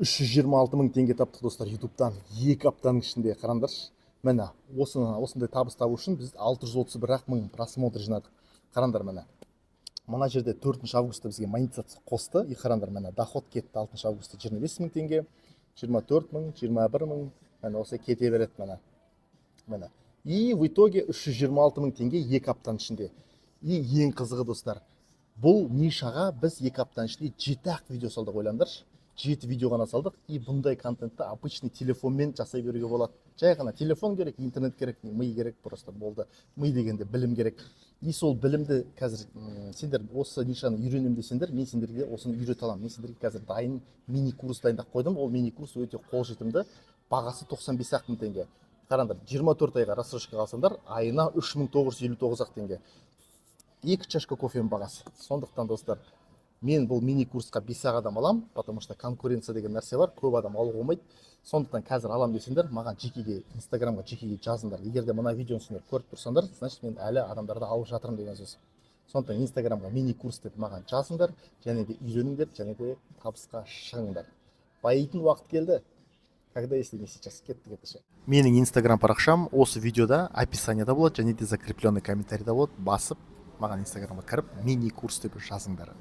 326 мың теңге таптық достар ютубтан 2 аптаның ішінде. Қараңдаршы, міне осындай табыс табу үшін біз 631 мың просмотр жинадық. Қараңдар, міне мына жерде 4 августта бізге монетизация қосты. Қараңдар, міне доход кетті 6 августта 25 мың теңге, 24 мың, 21 мың, міне осы кете береді міне. И в итоге 326 мың теңге 2 аптаның ішінде. И ең қызығы достар, бұл нишаға біз 2 аптаның ішінде 7 видео салдық. Ойлаңдаршы, 7 видео ғана салдық. И бұндай контентті обычный телефонмен жасай беруге болады. Жай ғана телефон керек, интернет керек, ми керек, просто болды. Ми дегенде білім керек. И сол білімді қазір сендер осы нишаны үйренем десеңдер, мен сендерге осыны үйрете аламын. Мен сендерге қазір дайын мини курс дайындап қойдым. Ол мини курс өте қолжетімді. Бағасы 95 мың теңге. Қараңдар, 24 айға рассрочкаға алсаңдар, айына 3959 теңге. 2 чашка кофенің бағасы. Сондықтан достар, мен бұл мини курсқа 5 адам алам, потому что конкуренция деген нәрсе бар, көп адам алуға болмайды. Сондықтан қазір алам десеңдер, маған жекеге, инстаграмға жекеге жазыңдар. Егер де мына видеоны сендер көріп тұрсаңдар, значит мен әлі адамдарды алып жатырмын деген сөз. Сондықтан инстаграмға мини курс деп маған жазыңдар, және де үйреніңдер, және де табысқа шығыңдар. Байитын уақыт келді. Когда, если не сейчас, кетті ше. Менің инстаграм парақшам осы видеода описаниеда болады, және де закрепленный комментарийда болады. Басып, маған инстаграмға кіріп, мини курс деп жазыңдар.